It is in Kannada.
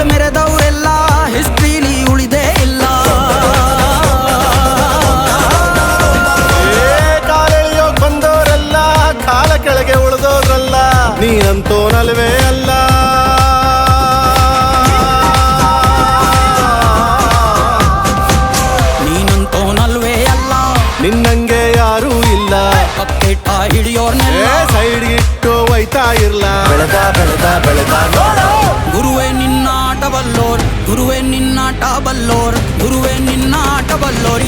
ಕಾಲು ಮೆರೆದವರೆಲ್ಲ ಹಿಸ್ಟ್ರಿಲಿ ಉಳಿದೇ ಇಲ್ಲ. ಕಾಲೆಳೆಯೋಕ್ ಬಂದವರೆಲ್ಲ ಕಾಲ ಕೆಳಗೆ ಉಳಿದೋದ್ರಲ್ಲ, ನೀನಂತೋನಲ್ವೇ ಅಲ್ಲ. ನೀನಂತೋನಲ್ವೇ ಅಲ್ಲ, ನಿನ್ನಂಗೆ ಯಾರೂ ಇಲ್ಲ. ಪಕ್ಕೆಟ್ಟ ಹಿಡಿಯೋರ್ನೆಲ್ಲ ಸೈಡ್ ಇಟ್ಟು ಒಯ್ತಾ ಇರ್ಲ. ಬೆಳೆದ ಬೆಳೆದ ಬೆಳೆದ ನೋಡು. ಗುರುವೇ ನಿನ್ನಾಟ ಬಲ್ಲೋರ್, ಗುರುವೇ ನಿನ್ನಾಟ ಬಲ್ಲೋರ್, ಗುರುವೇ ನಿನ್ನಾಟ ಬಲ್ಲೋರ್.